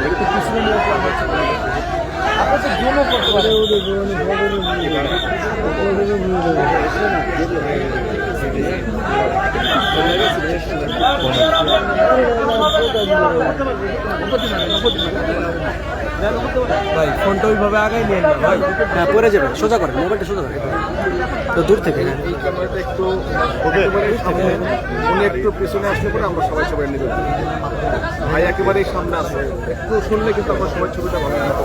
একটু পিছনে নিয়ে আপনার তো জন্য করতে পারে ভাই ফোনটা ওইভাবে আগাই নিয়ে না ভাই, হ্যাঁ পরে যাবে, সোজা করেন মোবাইলটা সোজা করেন তো দূর থেকে। হ্যাঁ এই ক্যামেরাটা একটু উনি একটু পিছনে আসলে পরে আমরা সবাই সবাই নিবে। ভাই একেবারেই সামনে আছে, একটু শুনলে কিন্তু আমরা সবাই ছবিটা ভালো মতো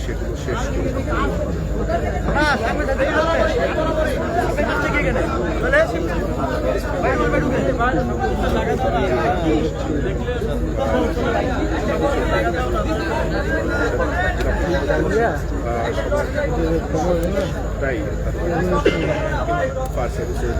সেগুলো শেষ তাই ফায়ার সার্ভিসের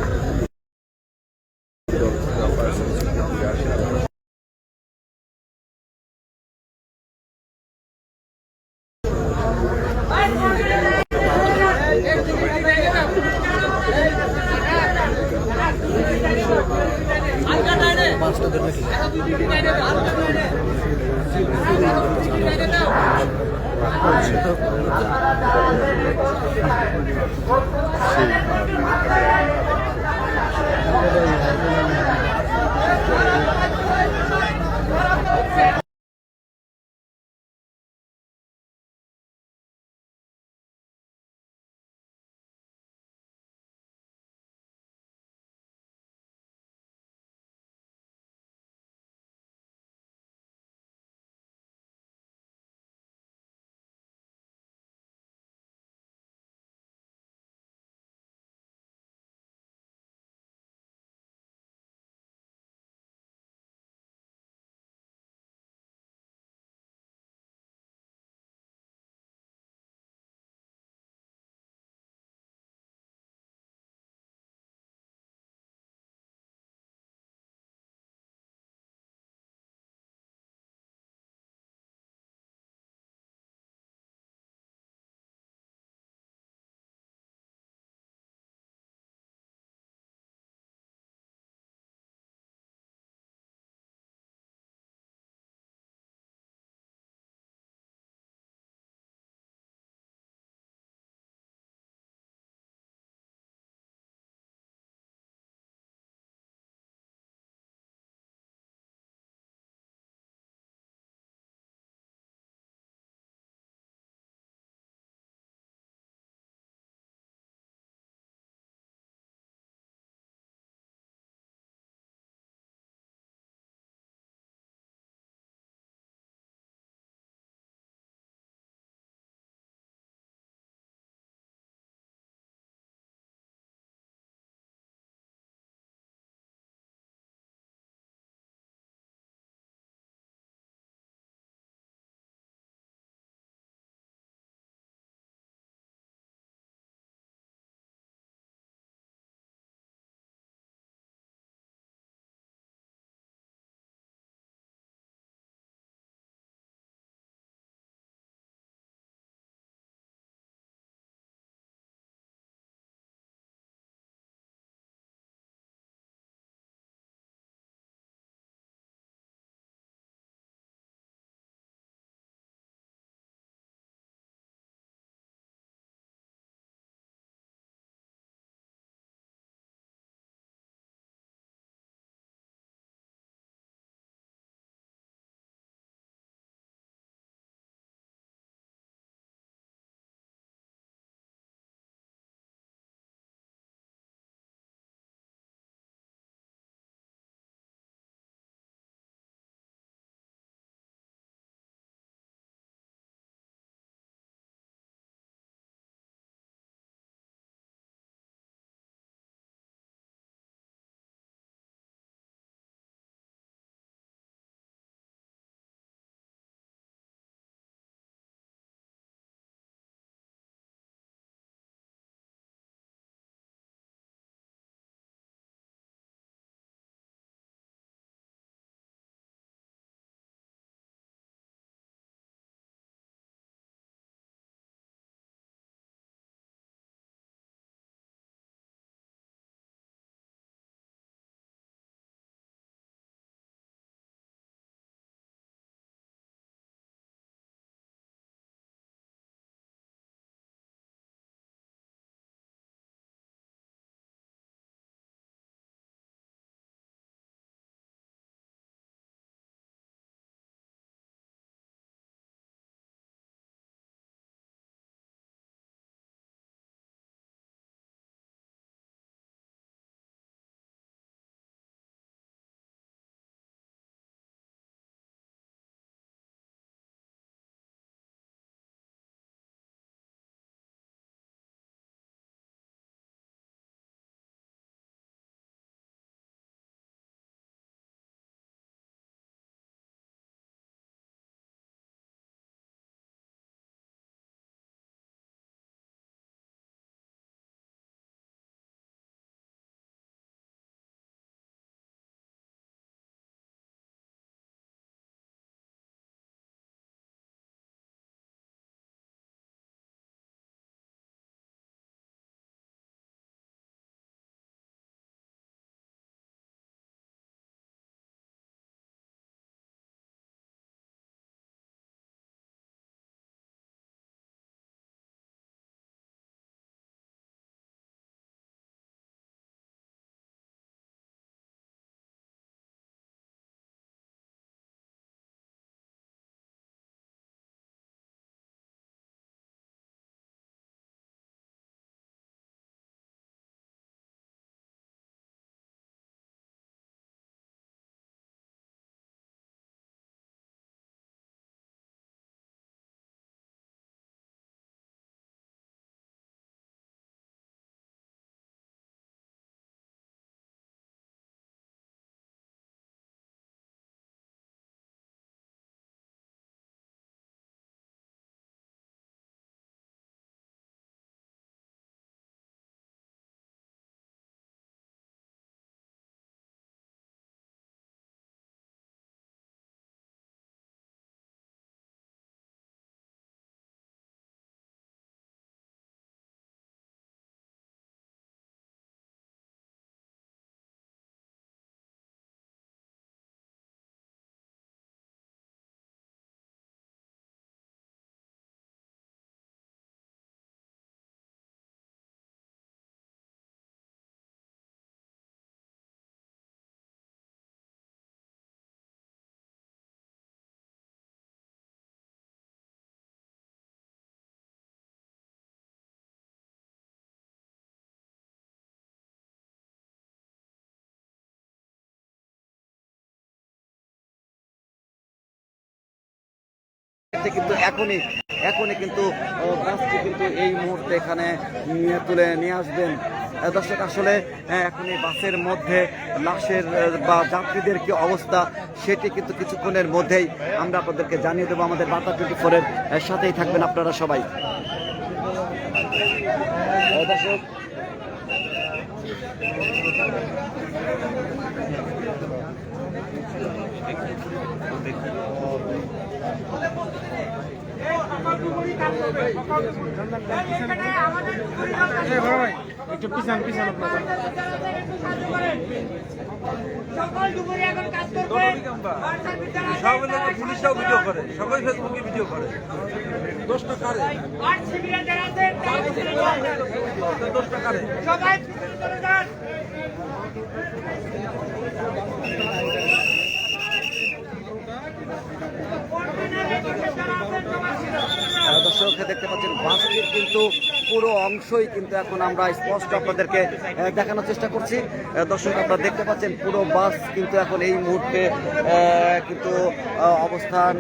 কিন্তু এখনই কিন্তু বাসটি কিন্তু এই মুহূর্তে এখানে তুলে নিয়ে আসবেন। দর্শক আসলে এখন এই বাসের মধ্যে লাশের বা যাত্রীদের কি অবস্থা সেটি কিন্তু কিছুক্ষণের মধ্যেই আমরা আপনাদেরকে জানিয়ে দেবো। আমাদের বার্তা 24-এর সাথেই থাকবেন আপনারা সবাই। দর্শক একটু পিছান পুলিশরাও ভিডিও করে, সবাই ফেসবুকে ভিডিও করে। দোষটা কারে? দোষটা কারে? দর্শক দেখতে পাচ্ছেন বাসটির কিন্তু পুরো অংশই কিন্তু এখন আমরা স্পষ্ট আপনাদেরকে দেখানোর চেষ্টা করছি। দর্শক আপনারা দেখতে পাচ্ছেন পুরো বাস কিন্তু এখন এই মুহূর্তে কিন্তু অবস্থান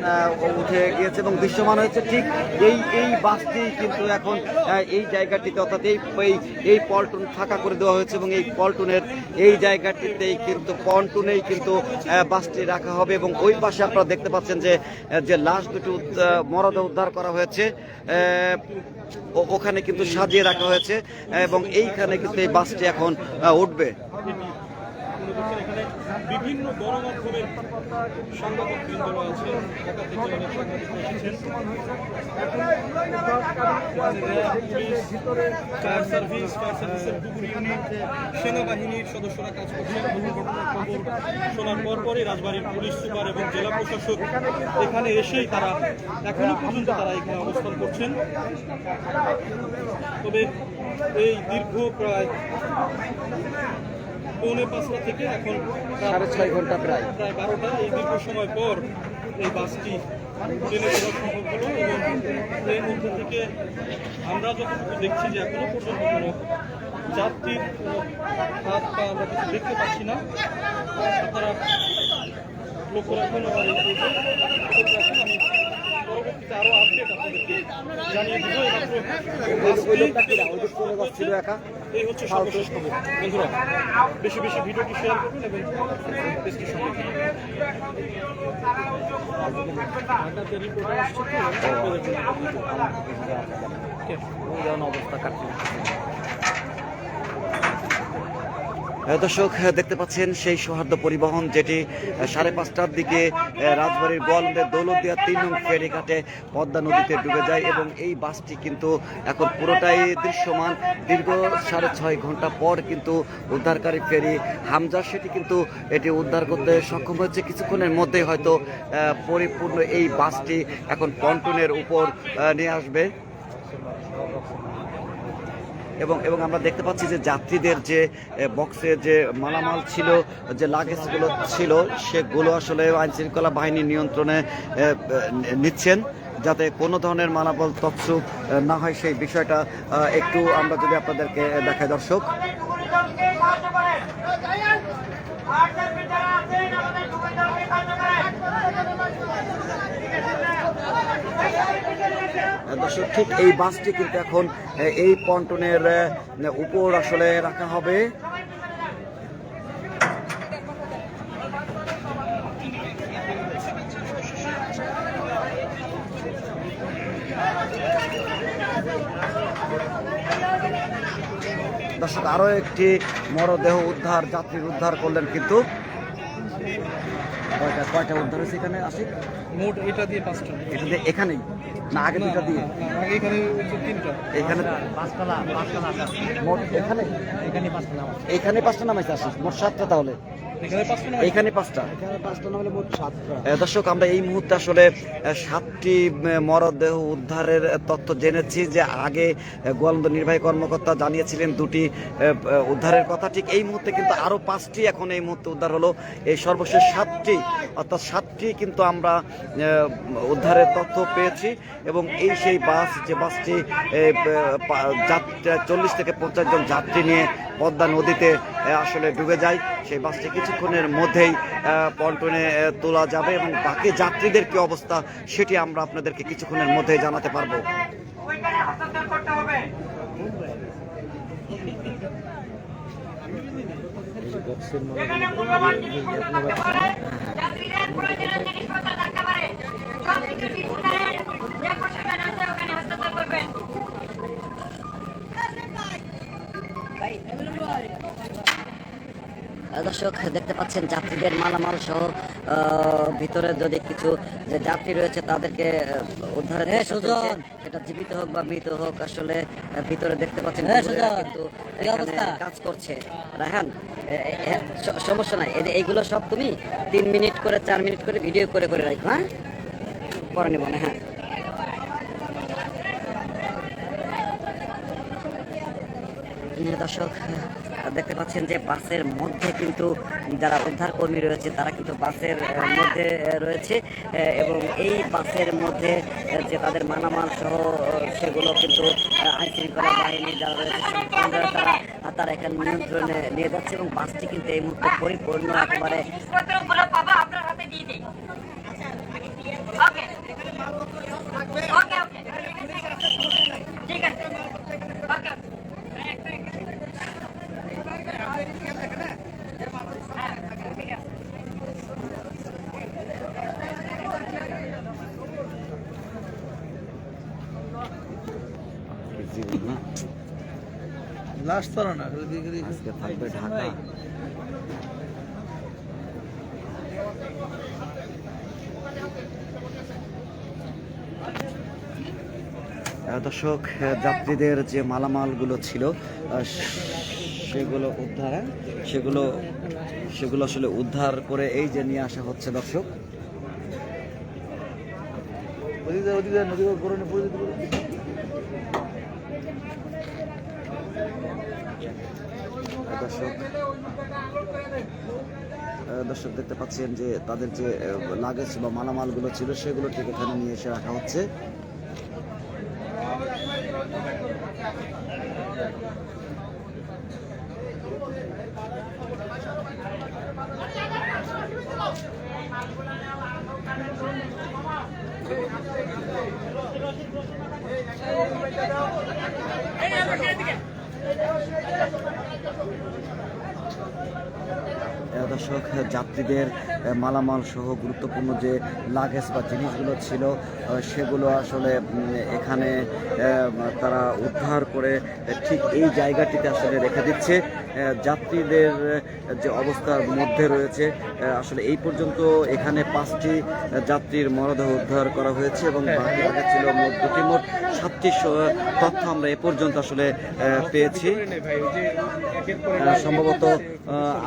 উঠে গিয়েছে এবং দৃশ্যমান হয়েছে। ঠিক এই বাসটি কিন্তু এখন এই জায়গাটিতে অর্থাৎ এই পল্টন ফাঁকা করে দেওয়া হয়েছে এবং এই পল্টনের এই জায়গাটিতেই কিন্তু পন্টুনেই কিন্তু বাসটি রাখা হবে এবং ওই পাশে আপনারা দেখতে পাচ্ছেন যে লাশ দুটো মরদেহ উদ্ধার করা হয়েছে ওখানে কিন্তু সাজিয়ে রাখা হয়েছে এবং এইখানে কিন্তু এই বাসটি এখন উঠবে। বিভিন্ন গণমাধ্যমের সাংবাদিকবৃন্দ আছে, ঢাকা থেকে অনেক সাংবাদিক এসেছেন। ফায়ার সার্ভিসের ডুবুরি ইউনিট, সেনাবাহিনীর সদস্যরা কাজ করছেন। দুর্ঘটনার খবর শোনার পরপরই রাজবাড়ীর পুলিশ সুপার এবং জেলা প্রশাসক এখানে এসেই তারা এখনো পর্যন্ত তারা এখানে অবস্থান করছেন। তবে এই দীর্ঘ প্রায় 5:45 থেকে এখন 6.5 ঘন্টা প্রায় 12টা, এই দীর্ঘ সময় পর এই বাসটি ট্রেনে চলা সম্ভব হলো এবং এর মধ্যে থেকে আমরা যতটুকু দেখছি যে এখনো পর্যন্ত কোনো যাত্রীর কোনো হাত পা আমরা কিছু দেখতে পাচ্ছি না। আপনারা লক্ষ্য রাখবেন আমার আমি পরবর্তীতে আরও আপডেট আপনাদেরকে জানিয়ে দেবো। এই হচ্ছে সর্বশেষ খবর। বন্ধুরা বেশি বেশি ভিডিওটি শেয়ার করবেন এবং পেজটি সঙ্গে অবস্থা কাটছে। দর্শক দেখতে পাচ্ছেন সেই সৌহার্দ্য পরিবহন যেটি 5:30টার দিকে রাজবাড়ির গোয়ালন্দের দৌলতদিয়া 3 নং ফেরিঘাটে পদ্মা নদীতে ডুবে যায় এবং এই বাসটি কিন্তু এখন পুরোটাই দৃশ্যমান। দীর্ঘ 6.5 ঘন্টা পর কিন্তু উদ্ধারকারী ফেরি হামজা সেটি কিন্তু এটি উদ্ধার করতে সক্ষম হয়েছে। কিছুক্ষণের মধ্যেই হয়তো পরিপূর্ণ এই বাসটি এখন পন্টনের উপর নিয়ে আসবে এবং আমরা দেখতে পাচ্ছি যে যাত্রীদের যে বক্সে যে মালামাল ছিল, যে লাগেজগুলো ছিল, সেগুলো আসলে আইনশৃঙ্খলা বাহিনী নিয়ন্ত্রণে নিচ্ছেন যাতে কোনো ধরনের মালামাল তছরূপ না হয় সেই বিষয়টা একটু আমরা যদি আপনাদেরকে দেখাই। দর্শক দর্শক ঠিক এই বাসটি কিন্তু এখন এই পন্টনের উপর আসলে রাখা হবে। দর্শক আরো একটি মরদেহ উদ্ধার, যাত্রীর উদ্ধার করলেন কিন্তু কয়টা উদ্ধার হয়েছে এখানে আসি মোট এটা দিয়ে 5টা, এটা দিয়ে এখানেই না আগে দুটা দিয়ে আগে এখানে 3টা, এখানে মোট এখানে 5টা নামাইছে আসি মোট 7টা, তাহলে এখানে 5টা নামলে মোট 7টা। দর্শক আমরা এই মুহূর্তে আসলে 7টি মরদেহ উদ্ধারের তথ্য জেনেছি যে আগে গোয়ালন্দ নির্বাহী কর্মকর্তা জানিয়েছিলেন 2টি উদ্ধারের কথা। ঠিক এই মুহূর্তে কিন্তু আরো 5টি এখন এই মুহূর্তে উদ্ধার হলো। এই সর্বশেষ 7টি অর্থাৎ 7টি কিন্তু আমরা উদ্ধারের তথ্য পেয়েছি এবং এই সেই বাস যে বাসটি 40 থেকে 50 জন যাত্রী নিয়ে পদ্মা নদীতে আসলে ডুবে যায়। সেই বাসটি কিছুক্ষণের মধ্যেই পন্টনে তোলা যাবে এবং বাকি যাত্রীদের কি অবস্থা সেটি আমরা আপনাদেরকে কিছুক্ষণের মধ্যেই জানাতে পারবো। দর্শক দেখতে পাচ্ছেন যাত্রীদের মালামাল সহ ভিতরে যদি কিছু যে যাত্রী রয়েছে তাদেরকে উদ্ধারের চেষ্টা চলছে। সেটা জীবিত হোক বা মৃত হোক, আসলে ভিতরে দেখতে পাচ্ছেন কিন্তু এখানে কাজ করছে। রায়হান, সমস্যা নাই, এইগুলো সব তুমি 3 মিনিট করে 4 মিনিট করে ভিডিও করে করে রাখো, হ্যাঁ, পরে নেব না। হ্যাঁ, দর্শক দেখতে পাচ্ছেন যে বাসের মধ্যে কিন্তু যারা উদ্ধার কর্মী রয়েছে তারা কিন্তু বাসের মধ্যে রয়েছে এবং এই বাসের মধ্যে যে তাদের মালামাল সহ সেগুলো কিন্তু আইনশৃঙ্খলা বাহিনী যারা রয়েছে তারা এখানে নিয়ন্ত্রণে নিয়ে যাচ্ছে এবং বাসটি কিন্তু এই মুহূর্তে পরিপূর্ণ একেবারে ঠিক আছে। লাস্ট তো না আজকে থাকবে ঢাকা। দর্শক, যাত্রীদের যে মালামালগুলো ছিল সেগুলো আসলে উদ্ধার করে এই যে নিয়ে আসা হচ্ছে। দর্শক, দর্শক দেখতে পাচ্ছেন যে তাদের যে লাগেজ বা মালামালগুলো ছিল সেগুলো ঠিক এখানে নিয়ে এসে রাখা হচ্ছে। দর্শক, যাত্রীদের মালামাল সহ গুরুত্বপূর্ণ যে লাগেজ বা জিনিসগুলো ছিল সেগুলো আসলে এখানে তারা উদ্ধার করে ঠিক এই জায়গাটিতে আসলে রেখে দিচ্ছে। যাত্রীদের যে অবস্থার মধ্যে রয়েছে, আসলে এই পর্যন্ত এখানে 5টি যাত্রীর মরদেহ উদ্ধার করা হয়েছে এবং বাকি রাখা ছিল মোট 7টি তথ্য আমরা এ পর্যন্ত আসলে পেয়েছি। সম্ভবত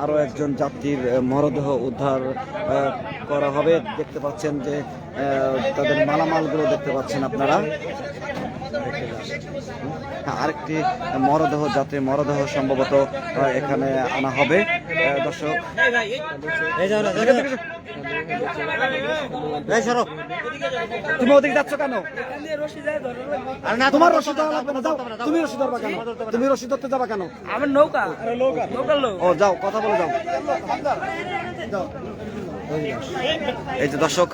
আরও একজন যাত্রীর মরদেহ উদ্ধার করা হবে। দেখতে পাচ্ছেন যে তাদের মালামালগুলো দেখতে পাচ্ছেন আপনারা। আরেকটি মরদেহ, যাত্রীর মরদেহ সম্ভবত এখানে আনা হবে। দর্শক, তুমি ওদিকে যাচ্ছ কেন? তোমার রশি দেওয়া লাগবে না, যাও। তুমি রশি ধরবা কেন? তুমি রশি ধরতে যাবা কেন? আমার নৌকা ও যাও, কথা বলে যাও। এই যে দর্শক,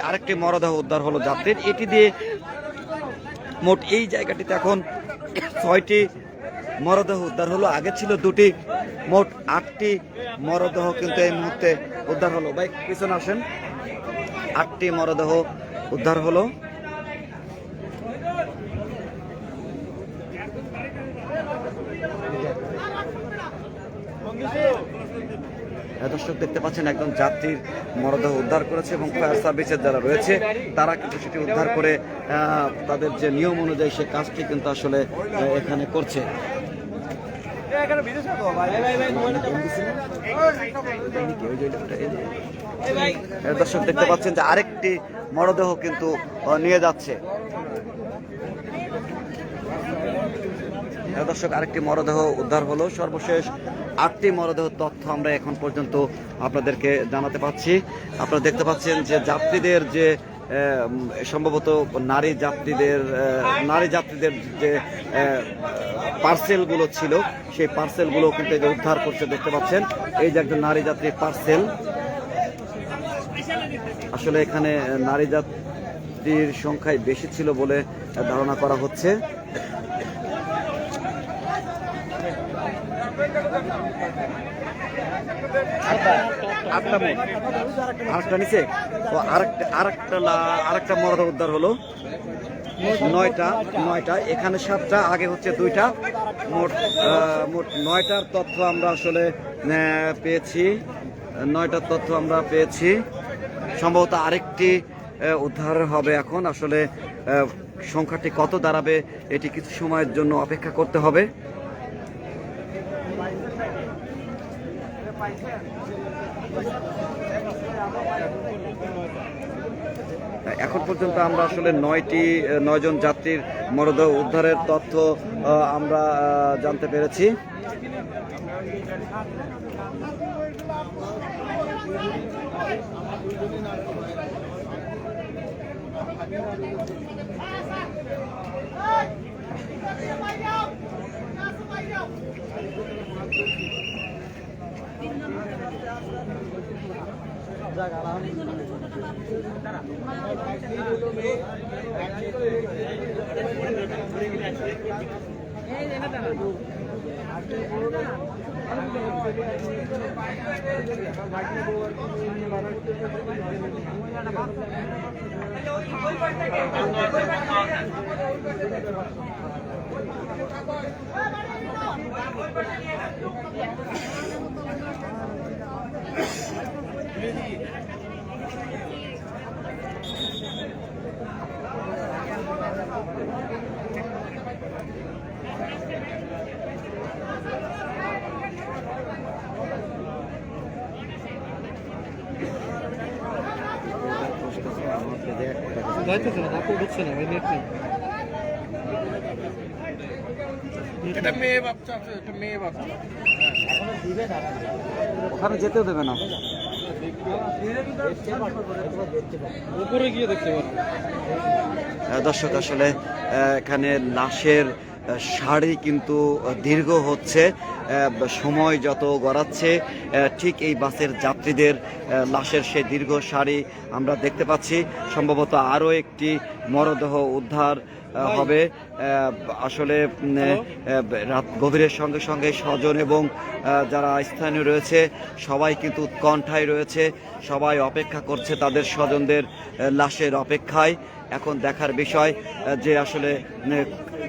আরেকটি মরদেহ উদ্ধার হলো যাত্রীর। এটি দিয়ে মোট এই জায়গাটিতে এখন 6টি মরদেহ উদ্ধার হলো। আগে ছিল 2টি, মোট 8টি মরদেহ কিন্তু এই মুহূর্তে উদ্ধার হলো। ভাই পিছনে আসেন। 8টি মরদেহ উদ্ধার হলো। দর্শক দেখতে পাচ্ছেন একজন যাত্রীর মরদেহ উদ্ধার করেছে এবং ফায়ার সার্ভিসের যারা রয়েছে তারা কিন্তু সেটি উদ্ধার করে তাদের যে নিয়ম অনুযায়ী সে কাজটি কিন্তু আসলে এখানে করছে। দর্শক দেখতে পাচ্ছেন যে আরেকটি মরদেহ কিন্তু নিয়ে যাচ্ছে। দর্শক, আরেকটি মরদেহ উদ্ধার হলো। সর্বশেষ 8টি মরদেহ তথ্য আমরা এখন পর্যন্ত আপনাদেরকে জানাতে পারছি। আপনারা দেখতে পাচ্ছেন যে যাত্রীদের যে সম্ভবত নারী যাত্রীদের যে পার্সেলগুলো ছিল সেই পার্সেলগুলো কিন্তু এই যে উদ্ধার করতে দেখতে পাচ্ছেন। এই যে একজন নারী যাত্রীর পার্সেল, আসলে এখানে নারী যাত্রীর সংখ্যায় বেশি ছিল বলে ধারণা করা হচ্ছে। আরেকটা নিচে আরেকটা মরদ উদ্ধার হলো। নয়টা, এখানে 7টা, আগে হচ্ছে 2টা, মোট 9টার তথ্য আমরা আসলে পেয়েছি। 9টার তথ্য আমরা পেয়েছি। সম্ভবত আরেকটি উদ্ধার হবে এখন। আসলে সংখ্যাটি কত দাঁড়াবে এটি কিছু সময়ের জন্য অপেক্ষা করতে হবে। এখন পর্যন্ত আমরা আসলে 9 জন যাত্রীর মরদেহ উদ্ধারের তথ্য আমরা জানতে পেরেছি। যাইতেছে না, আপু ঢুকছে না, নেট নেই। এটা মেয়ে বাচ্চা আছে, এটা মেয়ে বাচ্চা। ওখানে যেতেও দেবে না, উপরে গিয়ে দেখতে পারো। দর্শক আসলে এখানে লাশের সারি কিন্তু দীর্ঘ হচ্ছে, সময় যত গড়াচ্ছে ঠিক এই বাসের যাত্রীদের লাশের সেই দীর্ঘ সারি আমরা দেখতে পাচ্ছি। সম্ভবত আরও একটি মরদেহ উদ্ধার হবে। আসলে রাত গভীরের সঙ্গে সঙ্গে স্বজন এবং যারা স্থানীয় রয়েছে সবাই কিন্তু উৎকণ্ঠায় রয়েছে, সবাই অপেক্ষা করছে তাদের স্বজনদের লাশের অপেক্ষায়। এখন দেখার বিষয় যে আসলে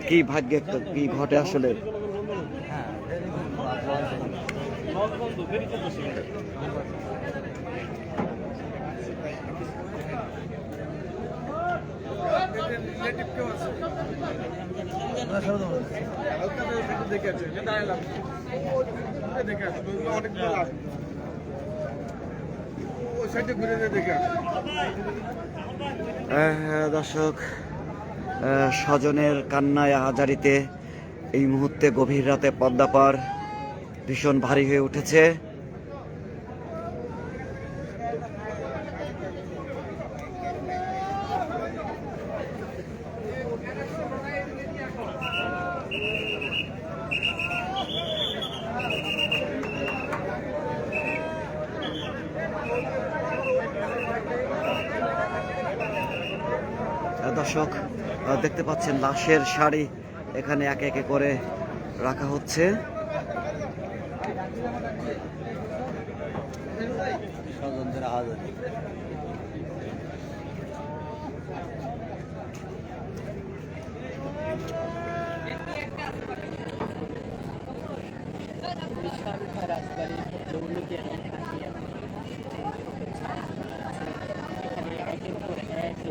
কি ভাগ্যে কি ঘটে আসলে। দর্শক, স্বজনের কান্নায় আহাজারিতে এই মুহূর্তে গভীর রাতে পদ্মা পার ভীষণ ভারী হয়ে উঠেছে। দর্শক দেখতে পাচ্ছেন লাশের সারি এখানে একে একে করে রাখা হচ্ছে। স্বজনদের আহাজারি।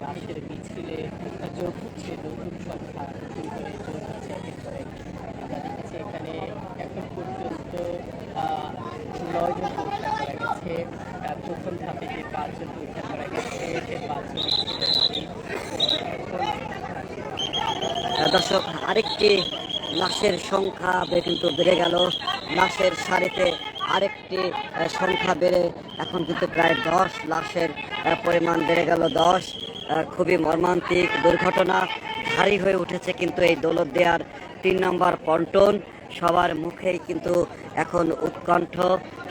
লাশের মিছিলে যোগ হচ্ছে নতুন সংখ্যা আমরা দেখেছি এখানে এখন পর্যন্ত 9 জন পরীক্ষা করা গেছে। প্রথম ধাপে যে 5 জন পরীক্ষা করা গেছে, 5 জন দর্শক, আরেকটি লাশের সংখ্যা কিন্তু বেড়ে গেল। লাশের সারিতে আরেকটি সংখ্যা বেড়ে এখন কিন্তু প্রায় 10 লাশের পরিমাণ বেড়ে গেল 10। খুবই মর্মান্তিক দুর্ঘটনা। ভারী হয়ে উঠেছে কিন্তু এই দৌলতদিয়ার 3 নম্বর পন্টন। সবার মুখেই কিন্তু এখন উৎকণ্ঠ,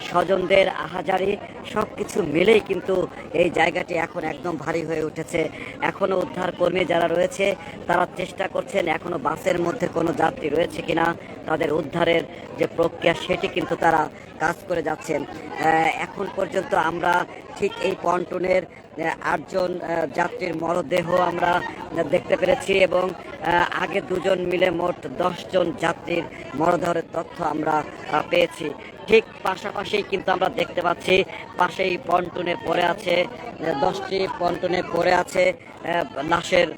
স্বজনদের আহাজারি সব কিছু মিলেই কিন্তু এই জায়গাটি এখন একদম ভারী হয়ে উঠেছে। এখনও উদ্ধার কর্মী যারা রয়েছে তারা চেষ্টা করছেন এখনও বাসের মধ্যে কোনো যাত্রী রয়েছে কিনা তাদের উদ্ধারের যে প্রক্রিয়া সেটি কিন্তু তারা কাজ করে যাচ্ছেন। এখন পর্যন্ত আমরা ঠিক এই পন্টনের 8 জন যাত্রীর মরদেহ আমরা দেখতে পেরেছি এবং আগে 2 জন মিলে মোট 10 জন যাত্রীর মরদেহের তথ্য আমরা পেয়েছি। ঠিক পাশাপাশি কিন্তু আমরা দেখতে পাচ্ছি পাশেই পন্টনে পড়ে আছে 10টি পন্টনে পড়ে আছে লাশের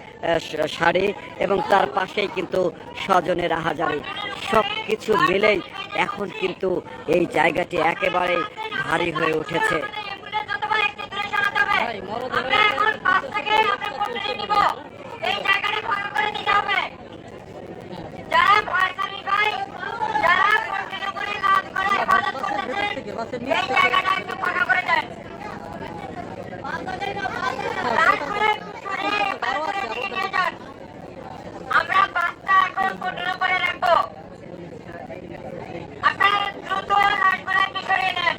শাড়ি এবং তার পাশেই কিন্তু স্বজনের আহাজারি। সব কিছু মিলেই এখন কিন্তু এই জায়গাটি একেবারে ভারী হয়ে উঠেছে। আমরা বাসটা এখন কন্ট্রোল করে রাখবো। আপনারা দ্রুত লাশগুলোকে সরিয়ে নেন।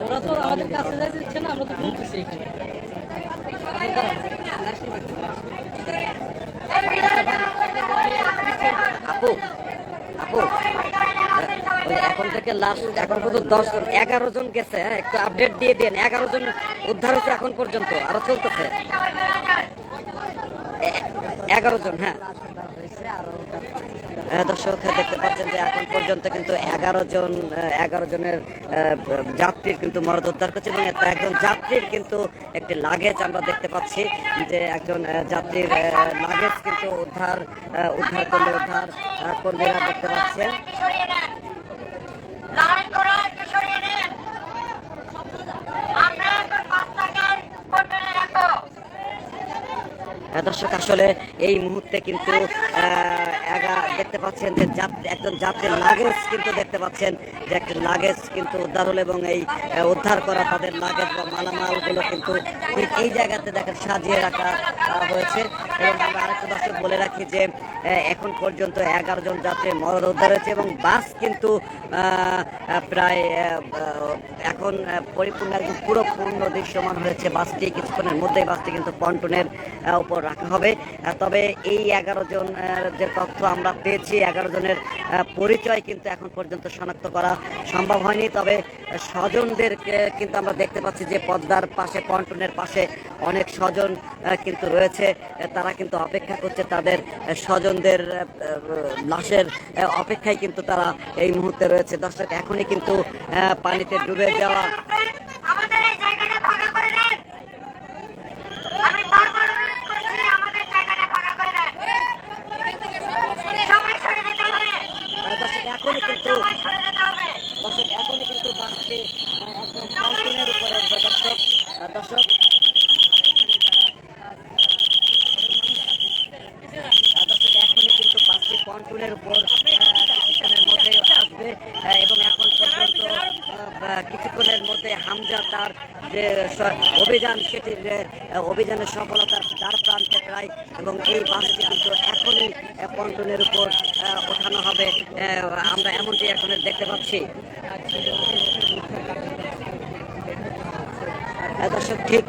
ওরা তো আমাদের কাছে যাইতে দিচ্ছে না, আমরা তো বলতেছি এখানে। আপু আপু এখন থেকে লাস্ট এখন পর্যন্ত 11 জন গেছে। একটু আপডেট দিয়ে দেন। 11 জন উদ্ধার হয়েছে এখন পর্যন্ত, আরো চলতেছে 11 জন। দর্শক দেখতে পাচ্ছেন যে এখন পর্যন্ত কিন্তু 11 জনের যাত্রীর কিন্তু মরদেহ উদ্ধার করছে এবং একজন যাত্রীর কিন্তু একটি লাগেজ আমরা দেখতে পাচ্ছি যে একজন যাত্রীর লাগেজ কিন্তু উদ্ধার কর্মীরা দেখতে পাচ্ছেন। দর্শক আসলে এই মুহূর্তে কিন্তু দেখতে পাচ্ছেন যে একজন যাত্রীর লাগেজ কিন্তু দেখতে পাচ্ছেন যে একটা লাগেজ কিন্তু উদ্ধার হলো এবং এই উদ্ধার করা তাদের লাগেজ বা মালামালগুলো কিন্তু ঠিক এই জায়গাতে দেখেন সাজিয়ে রাখা হয়েছে। এবং আমরা আরেকটা দর্শক বলে রাখি যে এখন পর্যন্ত 11 জন যাত্রীর মরদেহ উদ্ধার হয়েছে এবং বাস কিন্তু প্রায় এখন পরিপূর্ণ একদম পুরো পূর্ণ দৃশ্যমান হয়েছে। বাসটি কিছুক্ষণের মধ্যেই বাসটি কিন্তু পন্টনের উপর রাখা হবে। তবে এই 11 জন যে তথ্য আমরা পেয়েছি 11 জনের পরিচয় কিন্তু এখন পর্যন্ত শনাক্ত করা সম্ভব হয়নি। তবে স্বজনদেরকে কিন্তু আমরা দেখতে পাচ্ছি যে পদ্মার পাশে পন্টনের পাশে অনেক স্বজন কিন্তু রয়েছে। তারা কিন্তু অপেক্ষা করছে তাদের স্বজনদের লাশের অপেক্ষায় কিন্তু তারা এই মুহূর্তে রয়েছে। দর্শক এখনই কিন্তু পানিতে ডুবে যাওয়া আমাদের এই জায়গাটা ফাঁকা করে দেন। আমি বারবার অনুরোধ করছি আমাদের জায়গাটা ফাঁকা করে দেন। সবাই সরে যেতে হবে। দর্শক এখনই কিন্তু বাসটি একদম পন্টনের উপরে দর্শক এখনই কিন্তু বাসটি পন্টনের উপর কিছুক্ষণের মধ্যে আসবে এবং এখন পর্যন্ত কিছুক্ষণের মধ্যে হামজা তার যে অভিযান সেটির অভিযানের সফলতার দ্বার প্রান্তে প্রায় এবং এই বাসটি কিন্তু এখনই পন্টনের উপর ওঠানো হবে। আমরা এমনটি এখন দেখতে পাচ্ছি। দর্শক ঠিক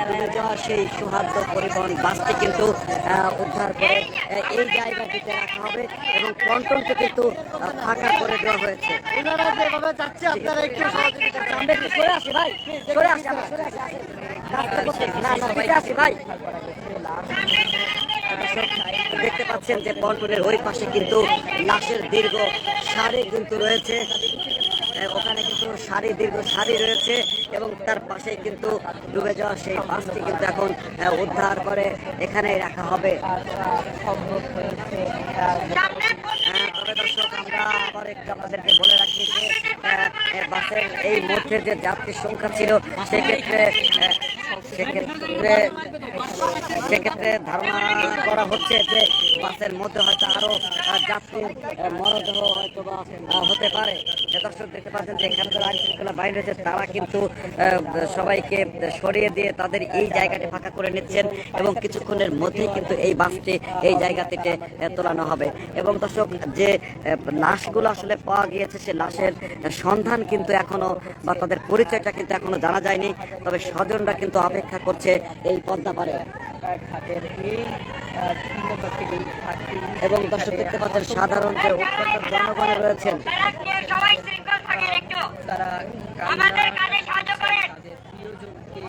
ডুবে যাওয়া সেই সৌহার্দ্য পরিবহন বাসটি কিন্তু উদ্ধার করে এই জায়গাটিতে রাখা হবে এবং পন্টনকে কিন্তু ফাঁকা করে দেওয়া হয়েছে। দেখতে পাচ্ছেন যে পন্টনের ওই পাশে কিন্তু লাশের দীর্ঘ সারি কিন্তু রয়েছে। ওখানে কিন্তু দীর্ঘ সারি রয়েছে এবং তার পাশে কিন্তু ডুবে যাওয়া সেই বাসটি কিন্তু এখন উদ্ধার করে এখানে রাখা হবে। তবে দর্শক আমরা আবার একটু আপনাদেরকে বলে রাখি যে বাসের এই মধ্যে যে যাত্রীর সংখ্যা ছিল সেক্ষেত্রে ধারণা করা হচ্ছে যে বাসের মধ্যে হয়তো আরো যাত্রীর মরদেহ হয়তো বা হতে পারে। দর্শক দেখতে পাচ্ছেন যে এখানে যারা আইন শৃঙ্খলা বাহিনী রয়েছে তারা কিন্তু সবাইকে সরিয়ে দিয়ে তাদের এই জায়গাটি ফাঁকা করে নিচ্ছেন এবং কিছুক্ষণের মধ্যেই কিন্তু এই বাসটি এই জায়গা থেকে তোলানো হবে। এবং দর্শক যে লাশগুলো আসলে পাওয়া গিয়েছে সে লাশের সন্ধান কিন্তু এখনো বা তাদের পরিচয়টা কিন্তু এখনো জানা যায়নি, তবে স্বজনরা কিন্তু অপেক্ষা করছে এই পদ্মা পারে। এবং দর্শক দেখতে পাচ্ছেন সাধারণ যে উৎকণ্ঠ জনগণ রয়েছেন সবাই শৃঙ্খল থাকেন একটু, তারা আমাদের কাজে সাহায্য করেন। তাদের প্রিয়জনকে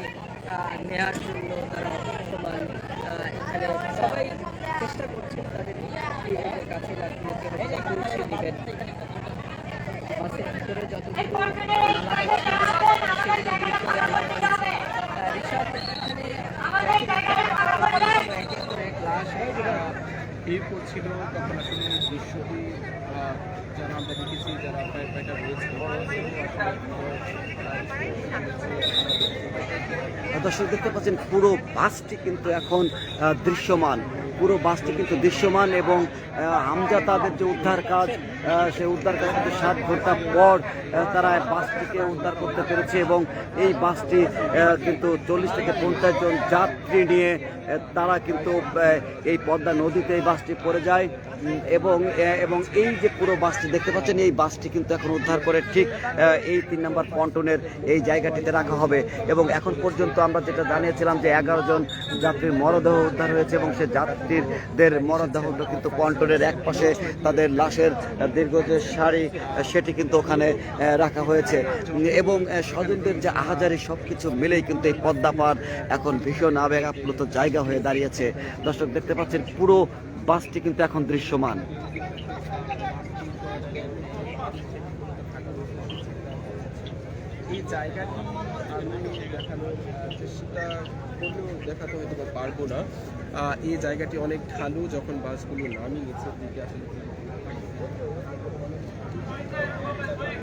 নেওয়ার জন্য তারা বর্তমান এখানে সবাই চেষ্টা করছে তাদের প্রিয়জনের কাছে পৌঁছে দিবেন। বাসের ভিতরে যতগুলো ভিড় করছিল তখন আসলে দৃশ্যটি যারা আমরা দেখেছি যারা ফায়ার ফাইটার রয়েছে দর্শক দেখতে পাচ্ছেন পুরো বাসটি কিন্তু এখন দৃশ্যমান, পুরো বাসটি কিন্তু দৃশ্যমান এবং হামজা তাদের যে উদ্ধার কাজ সে উদ্ধার কাজ কিন্তু 7 ঘন্টা পর তারা বাসটিকে উদ্ধার করতে পেরেছে এবং এই বাসটি কিন্তু 40 থেকে 50 জন যাত্রী নিয়ে তারা কিন্তু এই পদ্মা নদীতে এই বাসটি পড়ে যায় এবং এই যে পুরো বাসটি দেখতে পাচ্ছেন এই বাসটি কিন্তু এখন উদ্ধার করে ঠিক এই 3 নম্বর পন্টনের এই জায়গাটিতে রাখা হবে। এবং এখন পর্যন্ত আমরা যেটা জানিয়েছিলাম যে 11 জন যাত্রীর মরদেহ উদ্ধার হয়েছে এবং সে যাত্রীদের মরদেহ কিন্তু পন্টনের এক পাশে তাদের লাশের দীর্ঘ যে সারি সেটি কিন্তু ওখানে রাখা হয়েছে এবং স্বজনদের যে আহাজারি সব কিছু মিলেই কিন্তু এই পদ্মা পার এখন ভীষণ আবেগ আপ্লুত জায়গা হয়ে দাঁড়িয়েছে। দর্শক দেখতে পাচ্ছেন পুরো বাসটি কিন্তু এখন দৃশ্যমান। এই জায়গাটি আমি দেখানোর চেষ্টা করলেও দেখাতে হয়তো পারবো না। এই জায়গাটি অনেক ঢালু, যখন বাসগুলো নামি নিচের দিকে আসলে